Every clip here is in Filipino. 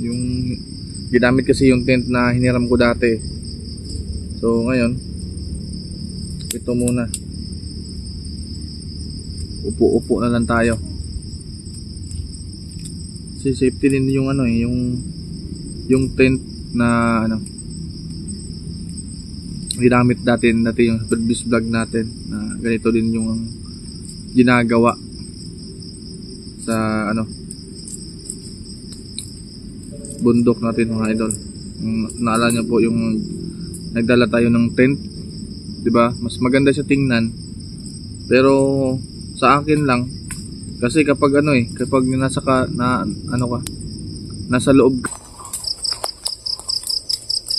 Yung ginamit kasi yung tent na hiniram ko dati. So ngayon, ito muna. Upo-upo na lang tayo. Kasi safety din yung ano eh, yung tent na ano ginamit dati yung previous vlog natin na ganito din yung ginagawa sa ano bundok natin mga idol. Naalala niyo po yung nagdala tayo ng tent, 'di ba? Mas maganda siya tingnan. Pero sa akin lang kasi kapag ano eh, kapag nasa loob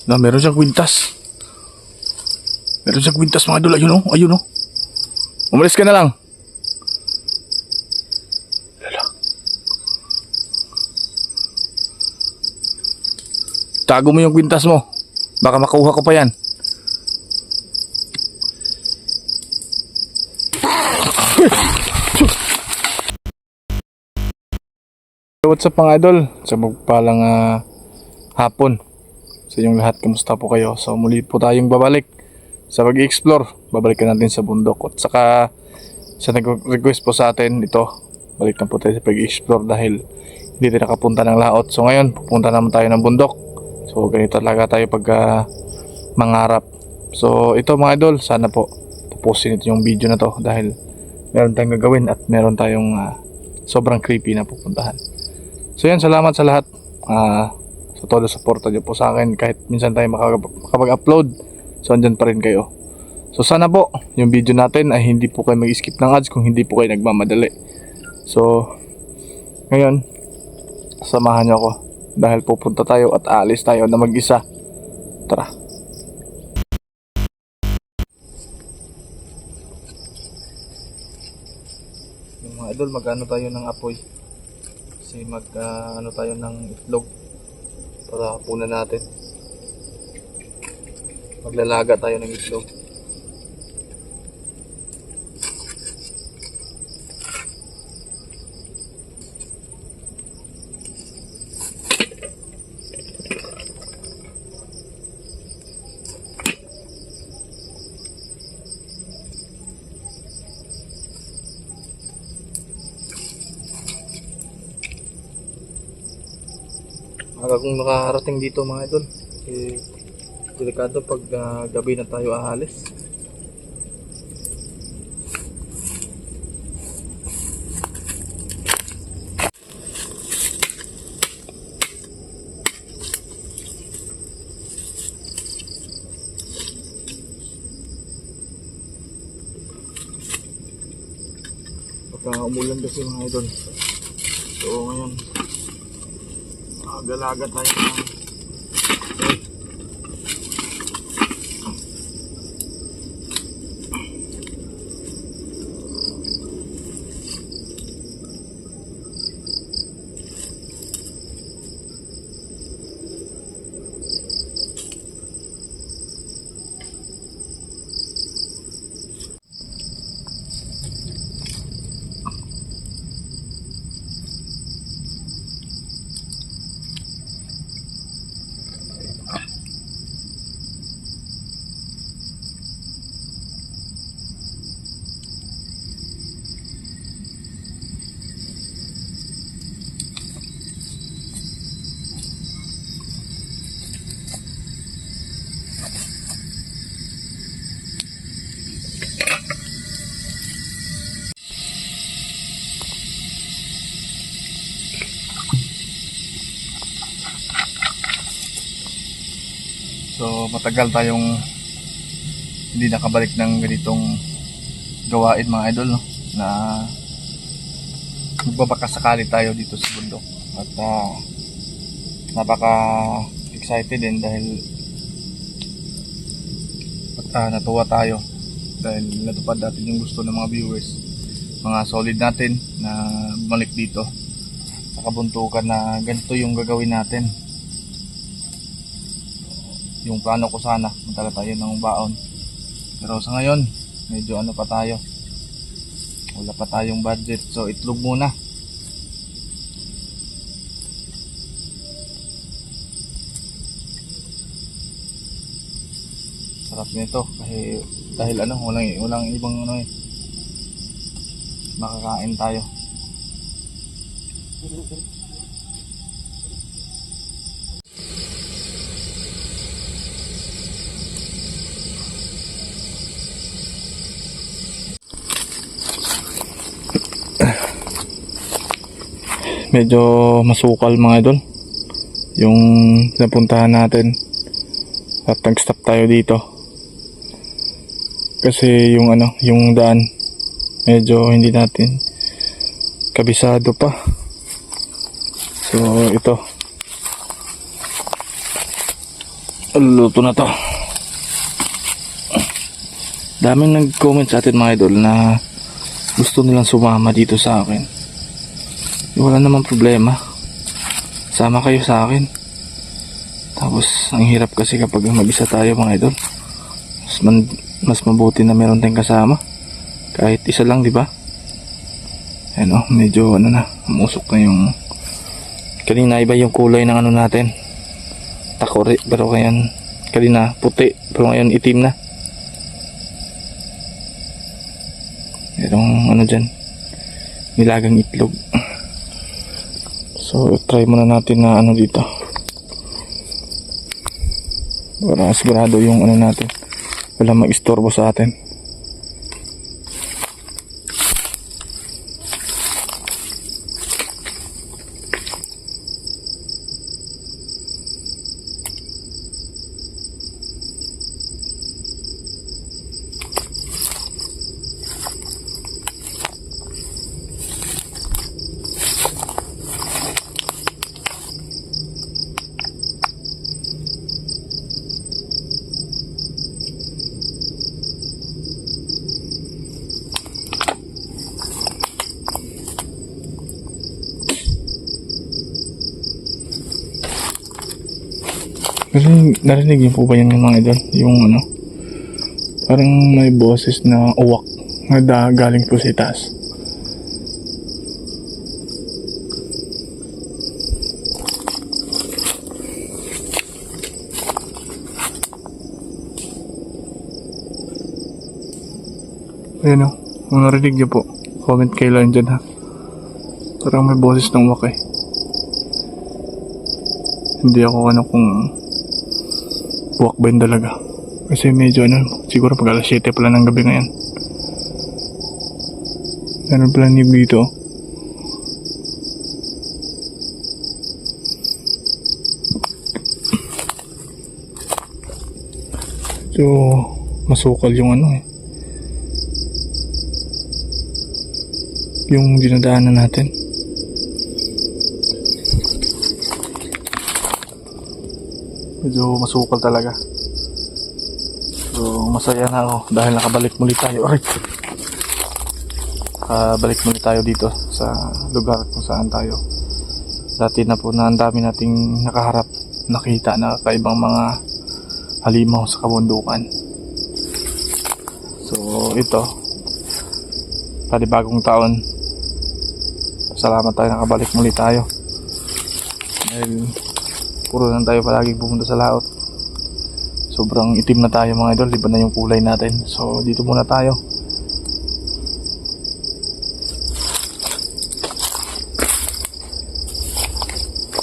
na meron siyang kwintas. Meron siyang kwintas mga idol, ayun oh, ayun oh. Umalis ka na lang. Tago mo yung kwintas mo. Baka makuha ko pa yan. What's up mga idol? Sa magpalang hapon sa inyong lahat, kamusta po kayo? So muli po tayong babalik sa pag-i-explore. Babalikan natin sa bundok. At saka sa nag-request po sa atin ito, balik na po tayo sa pag-i-explore dahil hindi tayo nakapunta ng laot. So ngayon pupunta naman tayo ng bundok. So ganito talaga tayo pag mangarap. So ito mga idol, sana po tapusin ito yung video na to dahil meron tayong gagawin at meron tayong sobrang creepy na pupuntahan. So yan, salamat sa lahat sa todo suporta niyo po sa akin kahit minsan tayo makapag-upload. So andyan pa rin kayo. So sana po yung video natin ay hindi po kayo mag-skip ng ads kung hindi po kayo nagmamadali. So ngayon samahan niyo ako dahil pupunta tayo at aalis tayo na mag-isa. Tara. Yung mga idol, mag-ano tayo ng apoy. Kasi ano tayo ng itlog para punan natin. Maglalaga tayo ng itlog. Aga kong nakarating dito mga idol kasi delikado pag gabi na tayo aalis. Pagka umulan kasi mga idol, so ngayon galaga tayo ng so matagal tayong hindi nakabalik ng ganitong gawain mga idol, no? Na magbabakasakali tayo dito sa bundok at napaka excited din dahil natuwa tayo dahil natupad natin yung gusto ng mga viewers, mga solid natin na bumalik dito sa kabuntukan na ganito yung gagawin natin. Yung plano ko sana magdala tayo ng baon, pero sa ngayon medyo ano pa tayo, wala pa tayong budget, so itlog muna. Sarap nito kasi dahil ano, walang ibang ano eh. Makakain tayo. Medyo masukal mga idol yung napuntahan natin at nag-stop tayo dito kasi yung ano, yung daan medyo hindi natin kabisado pa. So ito, luto na to. Daming nag-comment sa atin mga idol na gusto nilang sumama dito sa akin. Wala namang problema, sama kayo sa akin. Tapos ang hirap kasi kapag mag-isa tayo mga idol. Mas mabuti na meron tayong kasama kahit isa lang, di ba? Ano, medyo ano na, umusok na yung kanina iba yung kulay ng ano natin, takore, pero ngayon kanina puti pero ngayon itim na. Merong ano dyan, nilagang itlog. So try muna natin na ano dito para sigurado yung ano natin wala mag-istorbo sa atin. Narinig niyo po ba yan mga idol? Yung ano, parang may boses na uwak na galing po sa itaas. Ayan o, kung narinig niyo po, comment kayo lang dyan ha. Parang may boses ng uwak eh. Hindi ako ano kung walk ba yun talaga. Kasi medyo ano, siguro pag alas 7 pala ng gabi ngayon. Meron pala nib dito. So, masukal yung ano eh. Yung dinadaanan natin. Medyo masukal talaga. So masaya na ako dahil nakabalik muli tayo. Balik muli tayo dito sa lugar kung saan tayo dati na po na ang dami nating nakaharap, nakita na kaibang mga halimaw sa kabundukan. So ito, panibagong taon, salamat tayo nakabalik muli tayo dahil puro lang tayo palagi pumunta sa laot. Sobrang itim na tayo mga idol, iba na yung kulay natin. So dito muna tayo.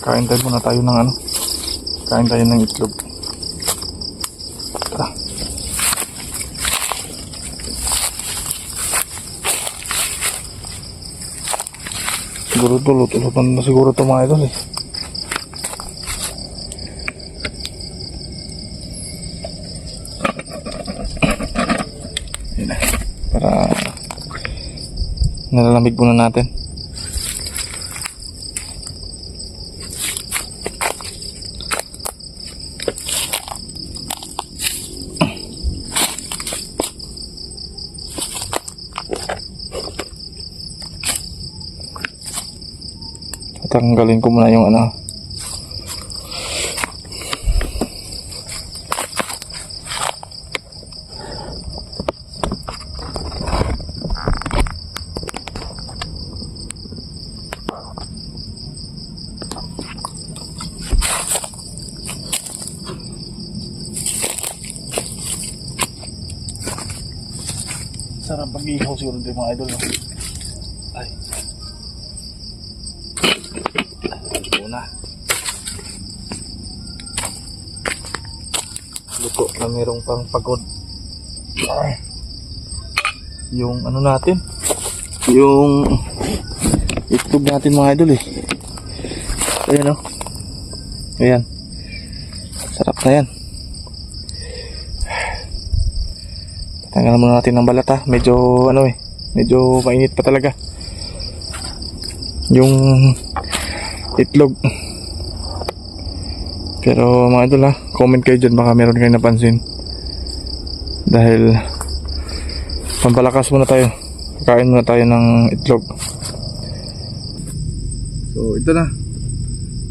Kain tayo muna tayo ng ano, kain tayo ng itlog. Tara. Siguro to, luto-luto na siguro to mga idol eh. Para nalalamig muna natin. Tatanggalin ko muna yung ano, Sarap pag-ihaw siguro din mga idol. No? Ay. Ito na. Luto na merong pang pagod. Ay. Yung ano natin. Yung itlog natin mga idol eh. Ayan o. Ayan. Sarap na yan. Tanggalan muna natin ng balat ha. Medyo ano eh. Medyo mainit pa talaga. Yung itlog. Pero mga idol ha. Comment kayo dyan. Baka meron kayo napansin. Dahil pampalakas muna tayo. Kain muna tayo ng itlog. So ito na.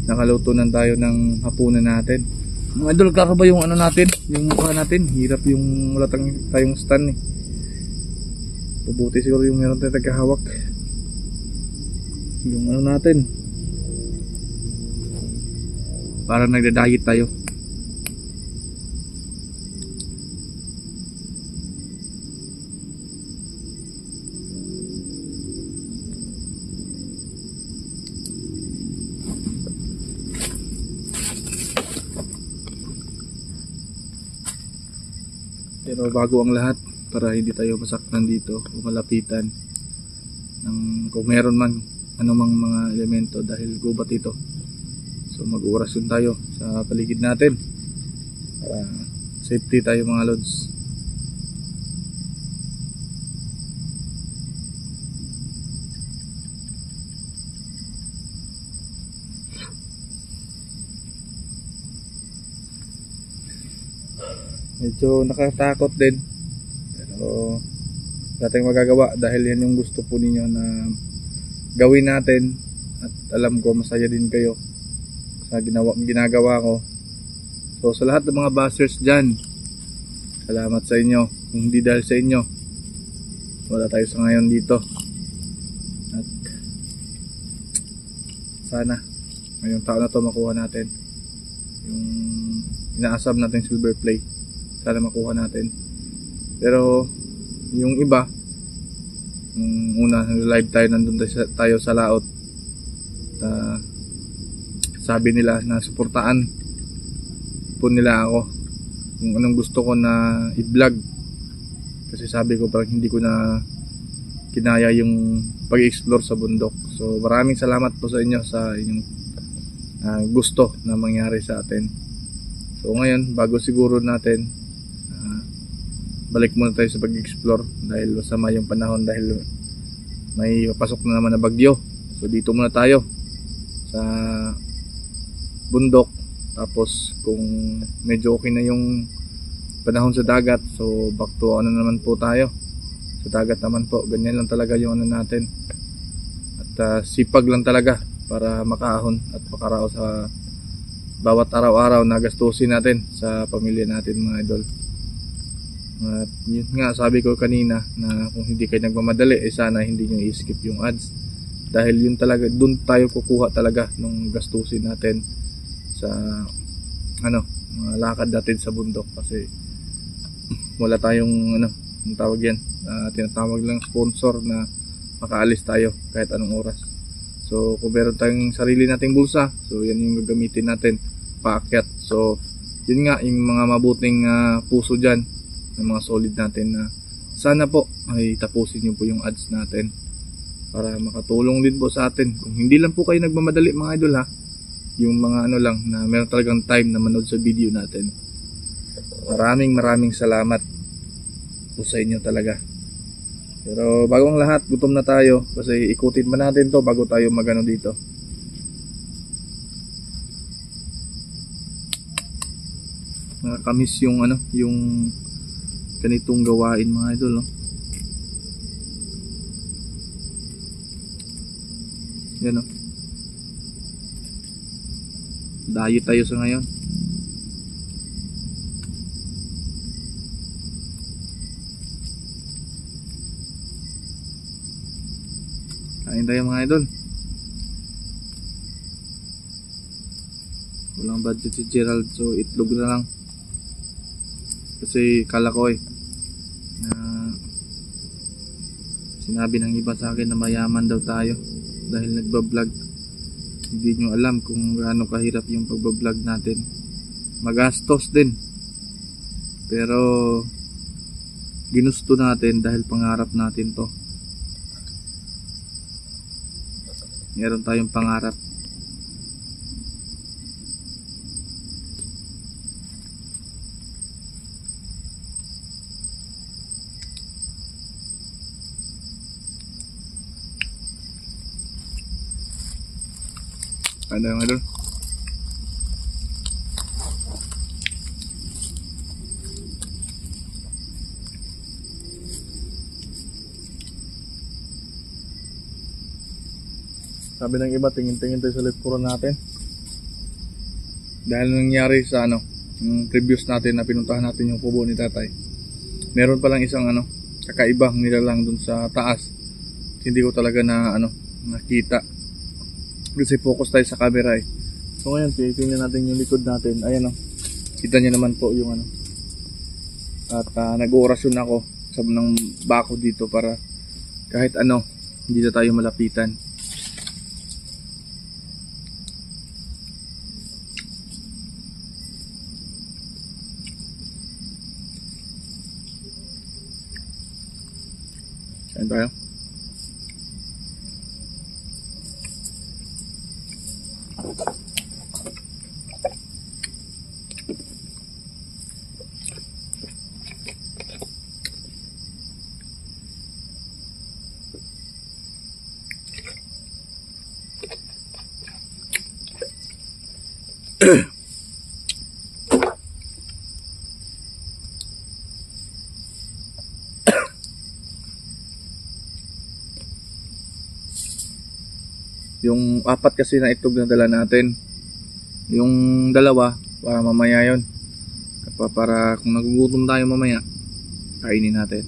Nakaluto na tayo ng hapunan natin. Mga idol, klaro ba yung ano natin? Yung mukha natin. Hirap yung wala tayong stand eh. Mabuti siguro yung meron tayong tagahawak. Yung ano natin. Parang nagda-diet tayo. Pero bago ang lahat, para hindi tayo masaktan dito o malapitan ng kung meron man anumang mga elemento dahil gubat ito. So mag-orasyon tayo sa paligid natin para safety tayo mga lods. Medyo nakatakot din, pero natin magagawa dahil yan yung gusto po ninyo na gawin natin, at alam ko masaya din kayo sa ginagawa ko. So sa lahat ng mga bashers dyan, salamat sa inyo. Kung hindi dahil sa inyo, wala tayo sa ngayon dito. At sana ngayong taon na to makuha natin yung inaasam natin silver play. Sana makuha natin. Pero yung iba, yung una live tayo, nandun tayo sa laot, sabi nila na suportaan po nila ako kung anong gusto ko na i-vlog, kasi sabi ko parang hindi ko na kinaya yung pag-explore sa bundok. So maraming salamat po sa inyo sa inyong gusto na mangyari sa atin. So ngayon, bago siguro natin balik muna tayo sa pag-explore dahil masama yung panahon, dahil may pasok na naman na bagyo. So dito muna tayo sa bundok, tapos kung medyo okay na yung panahon sa dagat, so back to ano naman po tayo sa dagat naman po. Ganyan lang talaga yung ano natin, at sipag lang talaga para makaahon at makarao sa bawat araw-araw na gastusin natin sa pamilya natin mga idol. At yun nga, sabi ko kanina na kung hindi kayo nagmamadali, sana hindi nyo i-skip yung ads, dahil yun talaga, dun tayo kukuha talaga nung gastusin natin sa ano, mga lakad natin sa bundok. Kasi wala tayong ano, ang tawag yan, tinatawag lang sponsor na makaalis tayo kahit anong oras. So kung meron tayong sarili nating bulsa, so yan yung gagamitin natin paakyat. So yun nga, yung mga mabuting puso dyan, ng mga solid natin, na sana po ay tapusin nyo po yung ads natin para makatulong din po sa atin. Kung hindi lang po kayo nagmamadali mga idol ha, yung mga ano lang na meron talagang time na manood sa video natin, maraming salamat po sa inyo talaga. Pero bago ang lahat, gutom na tayo kasi ikutin pa natin to bago tayo magano dito. Nakakamiss yung ano, yung ganitong gawain mga idol, no? Yan, no? Diet tayo sa ngayon. Kain tayo mga idol. Walang budget si Gerald, so itlog na lang. Kasi kala ko na Sinabi ng iba sa akin na mayaman daw tayo dahil nagbablog. Hindi nyo alam kung gaano kahirap yung pagbablog natin. Magastos din. Pero ginusto natin dahil pangarap natin to. Meron tayong pangarap. Ano yung idol? Sabi ng iba, tingin-tingin tayo sa likuran natin. Dahil nangyari sa yung previous natin na pinuntahan natin yung kubo ni tatay. Meron palang isang kakaibang nilalang dun sa taas. Hindi ko talaga nakita. Kasi focus tayo sa camera eh. So ngayon, titingnan natin yung likod natin. Ayan kita nyo naman po yung At nag-oorasyon ako sa ng bako dito para kahit hindi na tayo malapitan. Ayan tayo. Yung apat kasi na itlog na dala natin. Yung dalawa para mamaya yon. Para kung nagugutom tayo mamaya, kainin natin.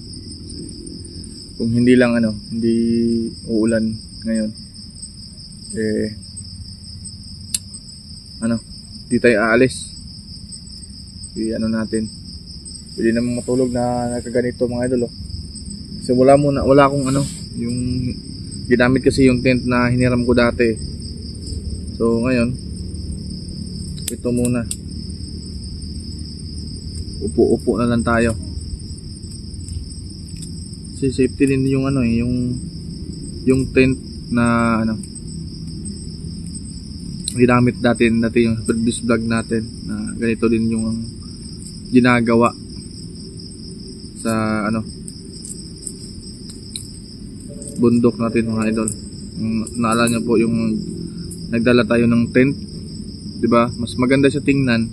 Kung hindi lang hindi uulan ngayon. Di tayo aalis. Natin. Pwede naman matulog na nakaganito mga idol Kasi wala akong yung ginamit kasi yung tent na hiniram ko dati. So ngayon, ito muna. Upo-upo na lang tayo. Kasi safety din yung yung tent na ginamit dati yung previous vlog natin na ganito din yung ginagawa sa bundok natin mga idol. Naalala niyo po yung nagdala tayo ng tent, 'di ba? Mas maganda siya tingnan.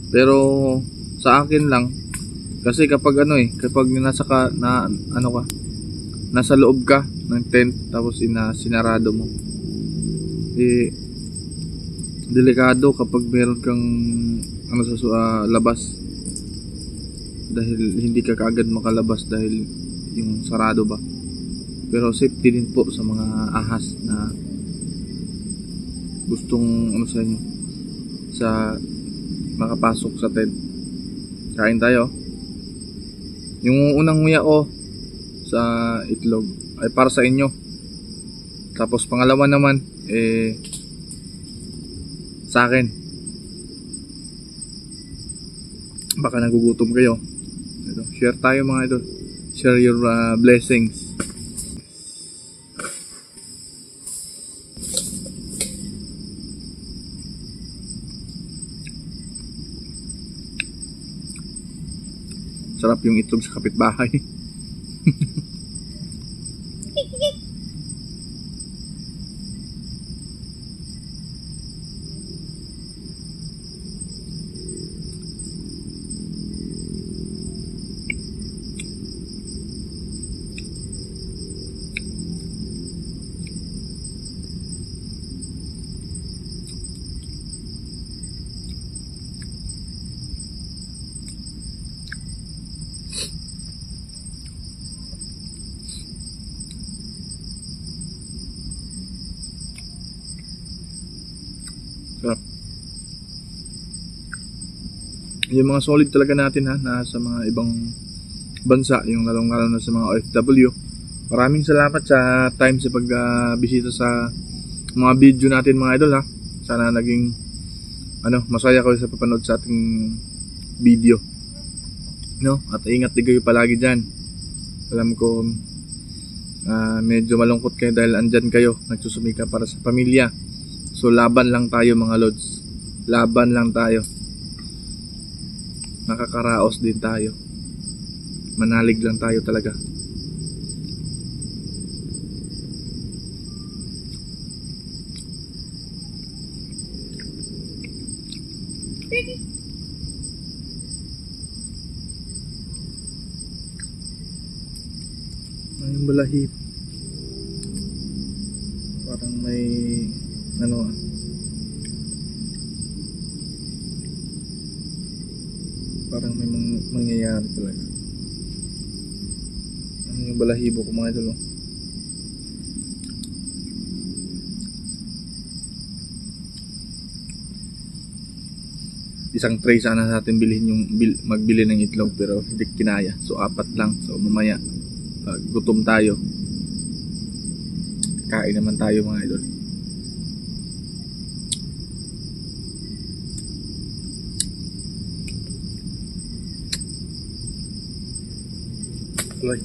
Pero sa akin lang kasi kapag kapag nasa loob ka ng tent tapos sinarado mo. Delikado kapag meron kang sa labas. Dahil hindi ka kaagad makalabas dahil yung sarado ba. Pero safety din po sa mga ahas na gustong sa inyo sa makapasok sa tent. Kain tayo. Yung unang nguya ko sa itlog ay para sa inyo. Tapos pangalawa naman sa akin. Baka nagugutom kayo. Share tayo mga idol. Share your blessings. Sarap yung itlog sa kapitbahay. Sarap. Yung mga solid talaga natin na sa mga ibang bansa, yung lalong-lalo na sa mga OFW, Maraming salamat sa time sa pagbisita sa mga video natin mga idol ha. Sana naging masaya kayo sa papanood sa ating video. No? At ingat din kayo palagi diyan. Alam ko medyo malungkot kayo dahil andyan kayo nagsusumika para sa pamilya. So laban lang tayo mga lods. Laban lang tayo. Nakakaraos din tayo. Manalig lang tayo talaga. Yung balahip parang may parang may mangyayari talaga. Yung balahibo ko mga idol. Isang tray sana natin bilhin yung magbili ng itlog pero hindi kinaya. So 4 lang. So mamaya pag gutom tayo kain naman tayo mga idol. Tuloy.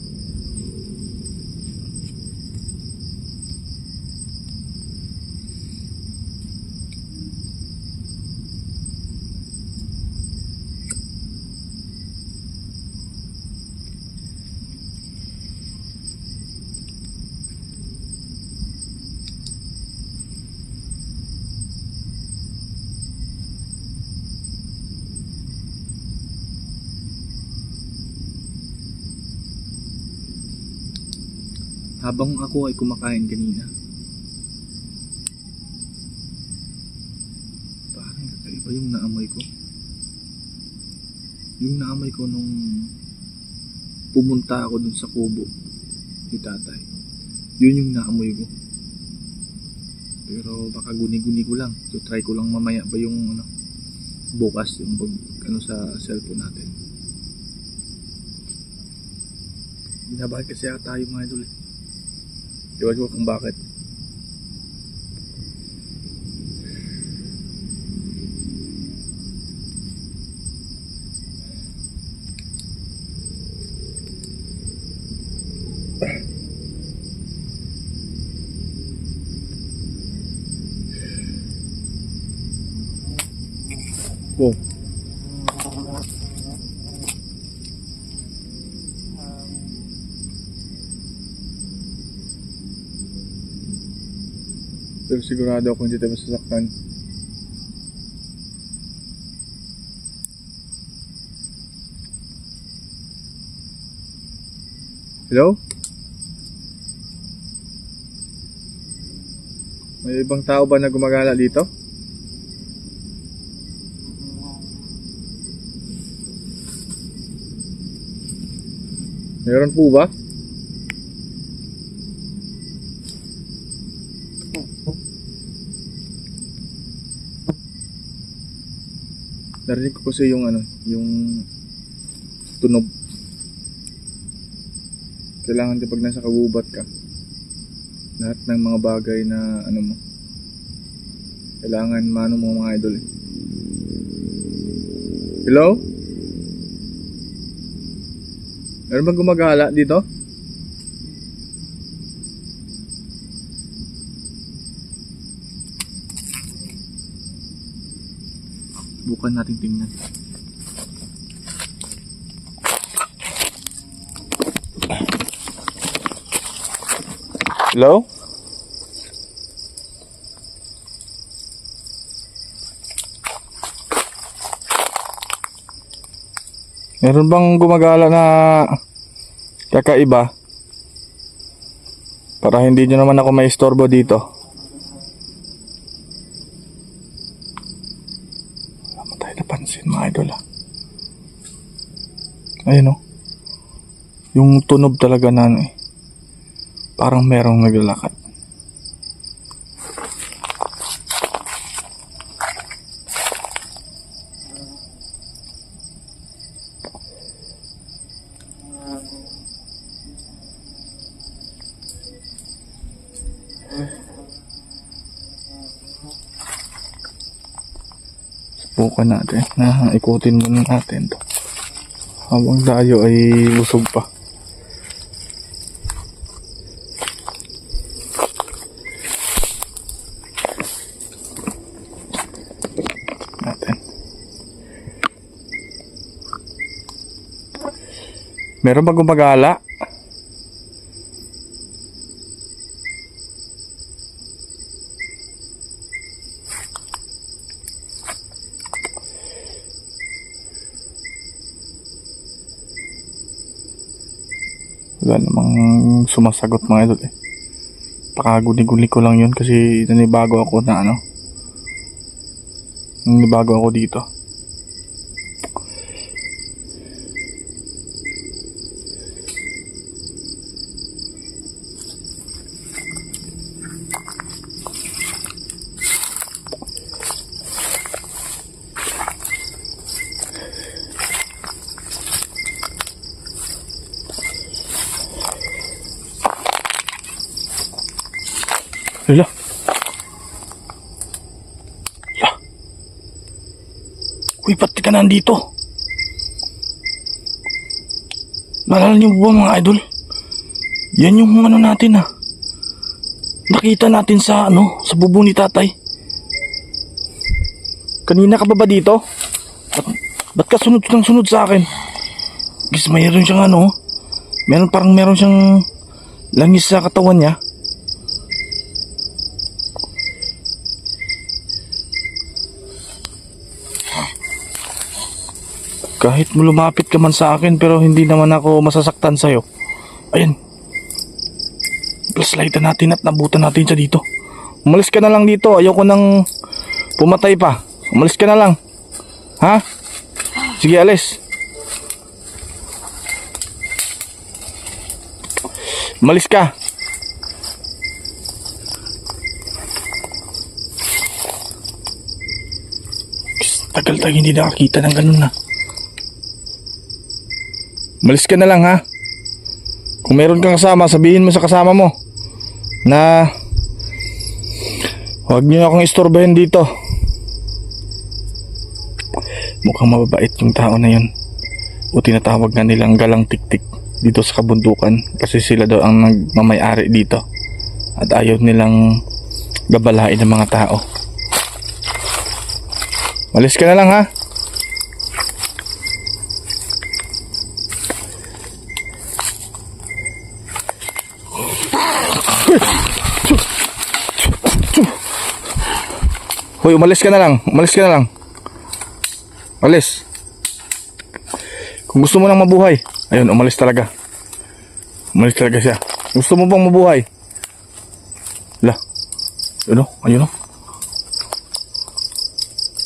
Habang ako ay kumakain kanina, parang kakaiba yung naamoy ko. Yung naamoy ko nung pumunta ako dun sa kubo ni tatay. Yun yung naamoy ko. Pero baka guni-guni ko lang. So try ko lang mamaya ba yung bukas yung sa cellphone natin. Binabahay kasi tayo mga idol. Iwan ko kung bakit. Wow. Pero sigurado ako hindi tayo masasaktan. Hello? May ibang tao ba na gumagala dito? Meron po ba? Narinig ko kasi yung yung tunog. Kailangan din pag nasa kagubat ka, lahat ng mga bagay na mo, kailangan mano mo mga idol. Hello? Meron bang gumagala dito? Bukan natin tingnan. Hello? Meron bang gumagala na kakaiba? Para hindi nyo naman ako maistorbo dito. Wala mo tayo napansin mga idol ha. Ayun o. Yung tunog talaga na parang merong naglalakad. Bukan natin na ikutin muna natin to habang tayo ay busog pa. Natin. Meron ba gumagala? Wala namang sumasagot mga idol eh. Pakaguli-guli ko lang yun kasi nanibago ako na ano. Nanibago ako dito. Hala. Hala. Uy, pati ka nandito. Naalala niyo ba mga idol? Yan yung ano natin ah. Nakita natin sa ano, sa bubo ni tatay. Kanina ka ba dito? Ba't ka sunod ng sunod sa akin? Guys, mayroon siyang ano. Meron siyang langis sa katawan niya. Kahit mo lumapit ka man sa akin pero hindi naman ako masasaktan sa'yo. Ayan. Flashlightan natin at nabutan natin siya dito. Umalis ka na lang dito. Ayoko nang pumatay pa. Umalis ka na lang. Ha? Sige, alis. Umalis ka. Tagal tayo hindi nakakita ng ganun na. Umalis ka na lang ha. Kung meron kang kasama, sabihin mo sa kasama mo na huwag niyo akong istorbahin dito. Mukhang mababait yung tao na yun. O tinatawag nga nilang galang tiktik dito sa kabundukan kasi sila daw ang nagmamay-ari dito at ayaw nilang gabalain ng mga tao. Umalis ka na lang ha. Hoy, umalis ka na lang. Umalis ka na lang. Umalis. Kung gusto mo nang mabuhay. Ayun, umalis talaga. Umalis talaga siya. Gusto mo bang mabuhay? Lah. Ayun o. Ayun o.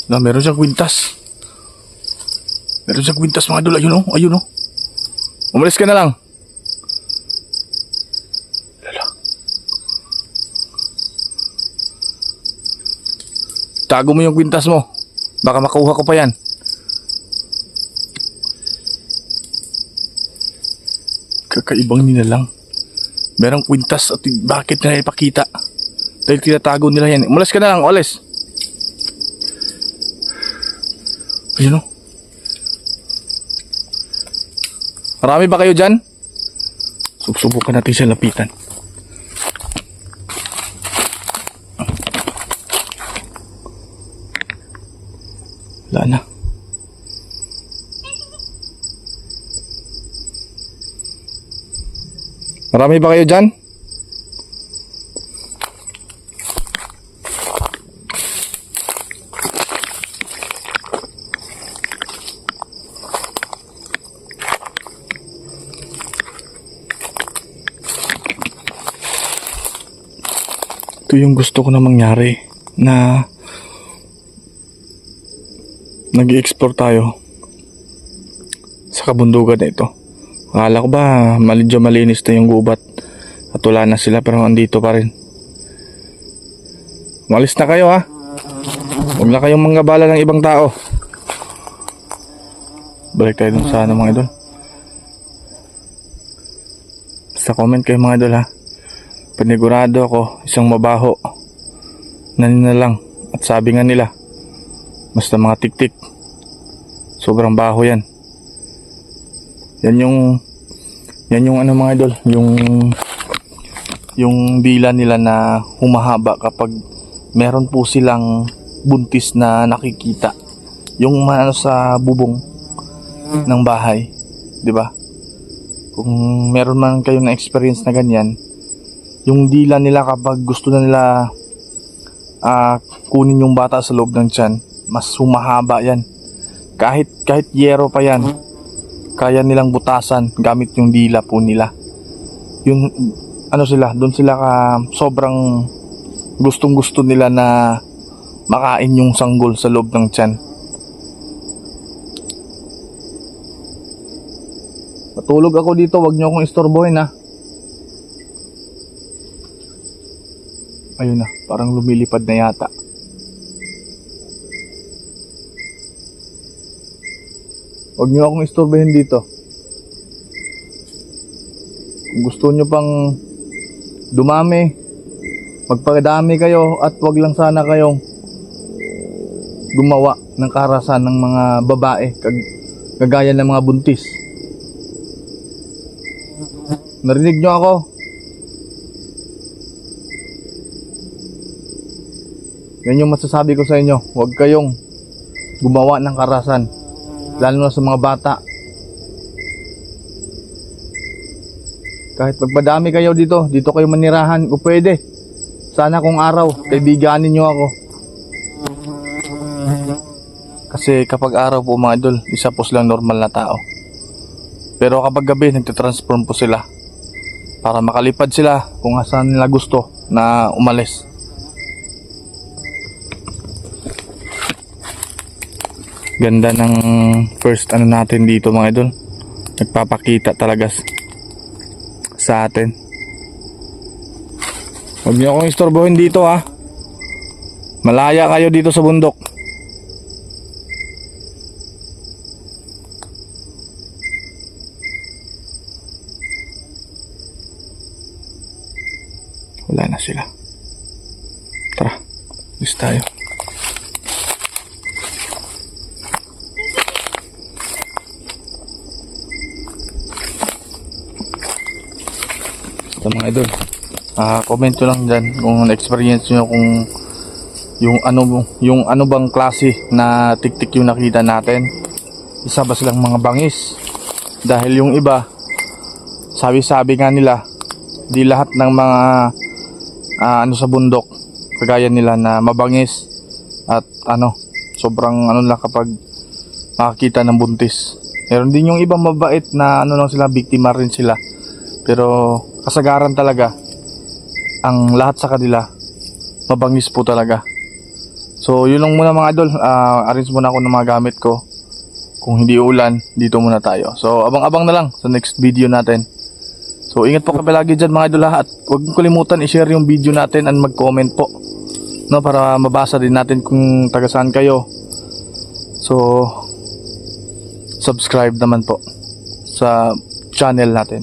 Lah, meron siyang kwintas. Meron siyang kwintas mga idol. Ayun o. Ayun o. Umalis ka na lang. Tago mo yung kwintas mo. Baka makuha ko pa yan. Kakaibang nilalang. Merong kwintas at bakit nila ipakita? Dahil tinatago nila yan. Umalis ka na lang, umalis. Ayun o. Marami ba kayo dyan? Subukan natin siya lapitan. Wala na. Marami ba kayo dyan? Ito yung gusto ko na mangyari na nag-i-explore tayo sa kabundukan na ito. Akala ko ba medyo malinis na yung gubat at wala na sila pero andito pa rin. Umalis na kayo ha. Huwag na kayong manggabala ng ibang tao. Balik tayo dun sa ano mga idol. Sa comment kayo mga idol ha. Panigurado ako isang mabaho na lang at sabi nga nila Basta mga tiktik. Sobrang baho yan. Yan yung ano mga idol, yung dila nila na humahaba kapag meron po silang buntis na nakikita. Yung ano sa bubong ng bahay, 'di ba? Kung meron man kayong na experience na ganyan, yung dila nila kapag gusto na nila kunin yung bata sa loob ng tiyan, mas humahaba yan. Kahit yero pa yan, kaya nilang butasan gamit yung dila po nila. Yun, ano sila, doon sila sobrang gustong-gusto nila na makain yung sanggol sa loob ng tiyan. Matulog ako dito, wag niyo akong istorbohin ha. Ayun na, parang lumilipad na yata. Huwag niyo akong istorbohin dito. Kung gusto niyo pang dumami, magpadami kayo at wag lang sana kayong gumawa ng karahasan ng mga babae kagaya ng mga buntis. Narinig niyo ako? Yan yung masasabi ko sa inyo. Huwag kayong gumawa ng karahasan, lalo na sa mga bata. Kahit magpadami kayo dito kayo manirahan kung pwede. Sana kung araw, kaibiganin nyo ako. Kasi kapag araw po mga idol, isa po silang normal na tao. Pero kapag gabi, nagtitransform po sila para makalipad sila kung saan nila gusto na umalis. Ganda ng first ano natin dito mga idol. Nagpapakita talaga sa atin. Huwag niyo akong istorbohin dito ha. Malaya kayo dito sa bundok. Wala na sila. Tara, alis tayo. Basta mga idol, comment nyo lang dyan kung na-experience nyo kung yung ano bang klase na tiktik yung nakita natin. Isa ba silang mga bangis? Dahil yung iba, sabi-sabi nga nila, di lahat ng mga ano sa bundok kagaya nila na mabangis at ano, sobrang ano lang kapag makakita ng buntis. Meron din yung ibang mabait na ano lang sila, biktima rin sila. Pero kasagaran talaga ang lahat sa kanila mabangis po talaga. So yun lang muna mga idol, arrange muna ako ng mga gamit ko. Kung hindi ulan, dito muna tayo. So abang-abang na lang sa next video natin. So ingat po kayo lagi dyan mga idol lahat. Huwag kalimutan i-share yung video natin and mag-comment po, no, para mabasa din natin kung taga saan kayo. So subscribe naman po sa channel natin.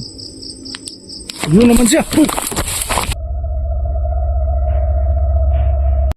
Yun naman siya.